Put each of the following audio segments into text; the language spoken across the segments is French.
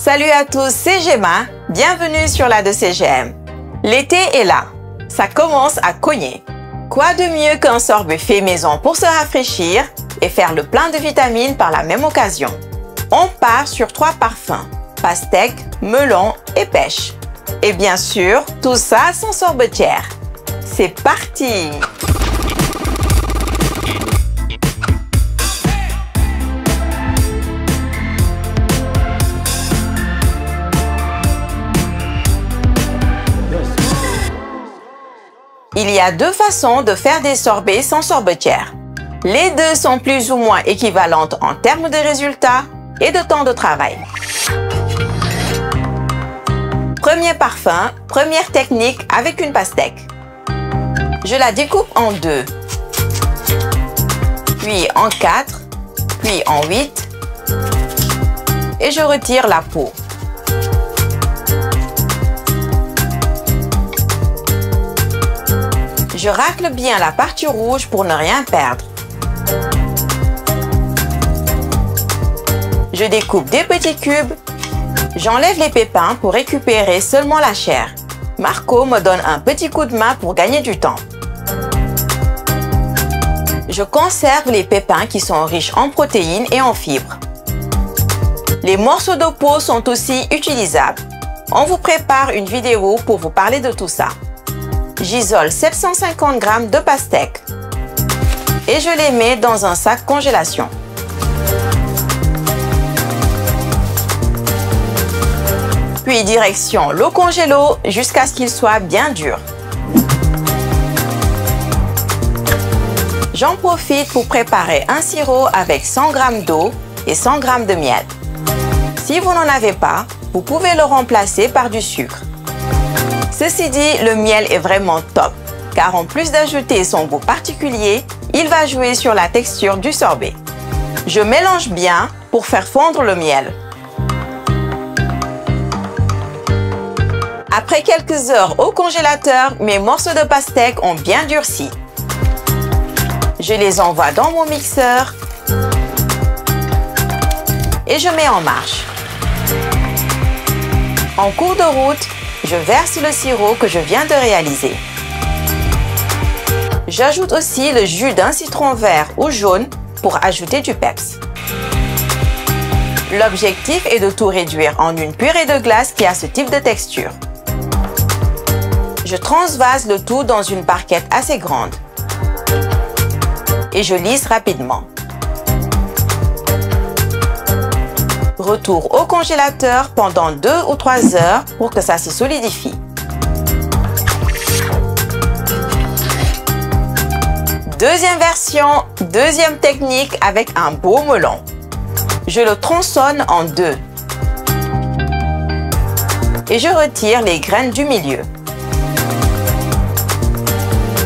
Salut à tous, c'est Gemma. Bienvenue sur la de CGM. L'été est là. Ça commence à cogner. Quoi de mieux qu'un sorbet fait maison pour se rafraîchir et faire le plein de vitamines par la même occasion? On part sur 3 parfums: pastèque, melon et pêche. Et bien sûr, tout ça sans sorbetière. C'est parti! Il y a 2 façons de faire des sorbets sans sorbetière. Les deux sont plus ou moins équivalentes en termes de résultats et de temps de travail. Premier parfum, première technique avec une pastèque. Je la découpe en 2, puis en 4, puis en 8 et je retire la peau. Je racle bien la partie rouge pour ne rien perdre. Je découpe des petits cubes. J'enlève les pépins pour récupérer seulement la chair. Marco me donne un petit coup de main pour gagner du temps. Je conserve les pépins qui sont riches en protéines et en fibres. Les morceaux de peau sont aussi utilisables. On vous prépare une vidéo pour vous parler de tout ça. J'isole 750 g de pastèque et je les mets dans un sac congélation. Puis direction l'eau congélo jusqu'à ce qu'il soit bien dur. J'en profite pour préparer un sirop avec 100 g d'eau et 100 g de miel. Si vous n'en avez pas, vous pouvez le remplacer par du sucre. Ceci dit, le miel est vraiment top, car en plus d'ajouter son goût particulier, il va jouer sur la texture du sorbet. Je mélange bien pour faire fondre le miel. Après quelques heures au congélateur, mes morceaux de pastèque ont bien durci. Je les envoie dans mon mixeur et je mets en marche. En cours de route, je verse le sirop que je viens de réaliser. J'ajoute aussi le jus d'un citron vert ou jaune pour ajouter du peps. L'objectif est de tout réduire en une purée de glace qui a ce type de texture. Je transvase le tout dans une barquette assez grande et je lisse rapidement. Retour au congélateur pendant 2 ou 3 heures pour que ça se solidifie. Deuxième version, deuxième technique avec un beau melon. Je le tronçonne en 2 et je retire les graines du milieu.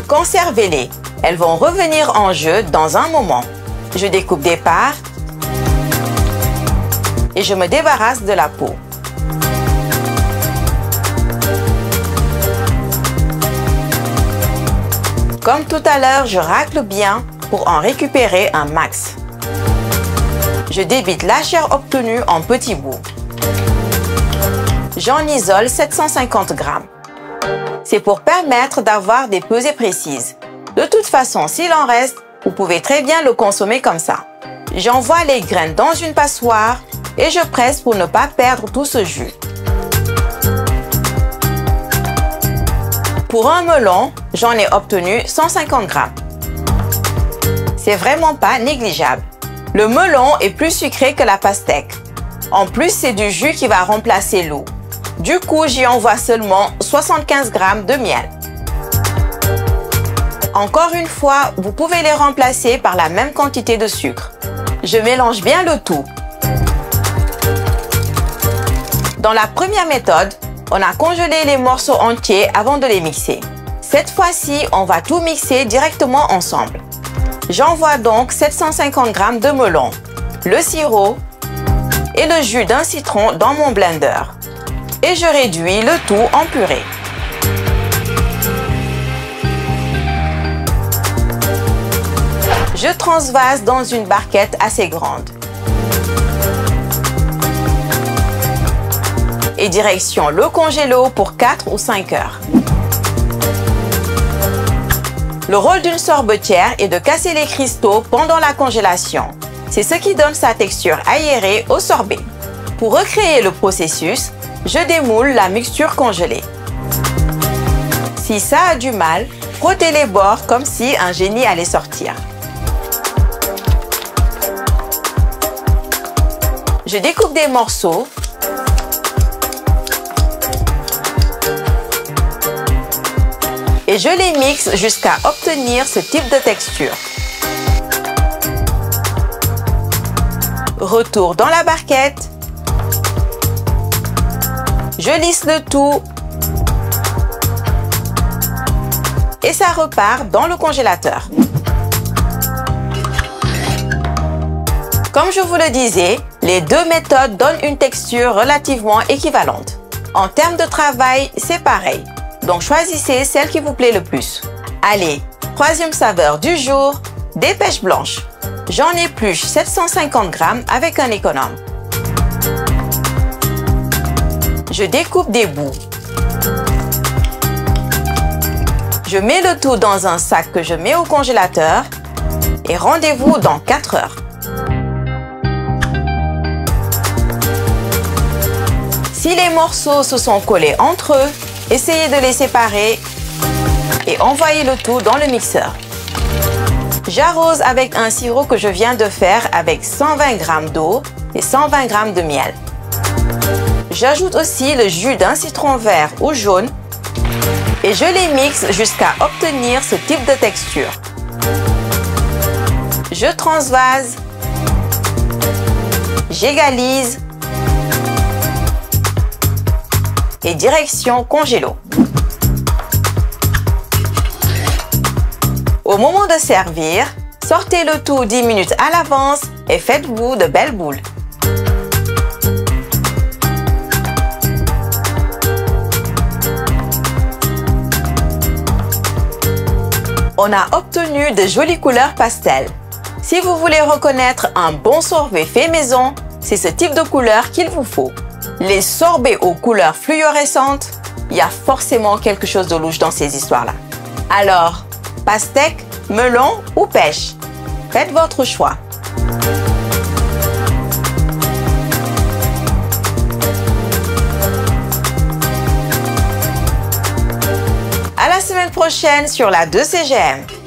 Conservez-les, elles vont revenir en jeu dans un moment. Je découpe des parts et je me débarrasse de la peau. Comme tout à l'heure, je racle bien pour en récupérer un max. Je débite la chair obtenue en petits bouts. J'en isole 750 g. C'est pour permettre d'avoir des pesées précises. De toute façon, s'il en reste, vous pouvez très bien le consommer comme ça. J'envoie les graines dans une passoire et je presse pour ne pas perdre tout ce jus. Pour un melon, j'en ai obtenu 150 g. C'est vraiment pas négligeable. Le melon est plus sucré que la pastèque. En plus, c'est du jus qui va remplacer l'eau. Du coup, j'y envoie seulement 75 g de miel. Encore une fois, vous pouvez les remplacer par la même quantité de sucre. Je mélange bien le tout. Dans la première méthode, on a congelé les morceaux entiers avant de les mixer. Cette fois-ci, on va tout mixer directement ensemble. J'envoie donc 750 g de melon, le sirop et le jus d'un citron dans mon blender. Et je réduis le tout en purée. Je transvase dans une barquette assez grande. et direction le congélo pour 4 ou 5 heures. Le rôle d'une sorbetière est de casser les cristaux pendant la congélation. C'est ce qui donne sa texture aérée au sorbet. Pour recréer le processus, je démoule la mixture congelée. Si ça a du mal, frottez les bords comme si un génie allait sortir. Je découpe des morceaux et je les mixe jusqu'à obtenir ce type de texture. Retour dans la barquette. Je lisse le tout et ça repart dans le congélateur. Comme je vous le disais, les deux méthodes donnent une texture relativement équivalente. En termes de travail, c'est pareil. Donc choisissez celle qui vous plaît le plus. Allez, troisième saveur du jour, des pêches blanches. J'en épluche 750 g avec un économe. Je découpe des bouts. Je mets le tout dans un sac que je mets au congélateur et rendez-vous dans 4 heures. Si les morceaux se sont collés entre eux, essayez de les séparer et envoyez le tout dans le mixeur. J'arrose avec un sirop que je viens de faire avec 120 g d'eau et 120 g de miel. J'ajoute aussi le jus d'un citron vert ou jaune et je les mixe jusqu'à obtenir ce type de texture. Je transvase, j'égalise et direction congélo. Au moment de servir, sortez le tout 10 minutes à l'avance et faites-vous de belles boules. On a obtenu de jolies couleurs pastel. Si vous voulez reconnaître un bon sorbet fait maison, c'est ce type de couleur qu'il vous faut. Les sorbets aux couleurs fluorescentes, il y a forcément quelque chose de louche dans ces histoires-là. Alors, pastèque, melon ou pêche? Faites votre choix. À la semaine prochaine sur la 2CGM.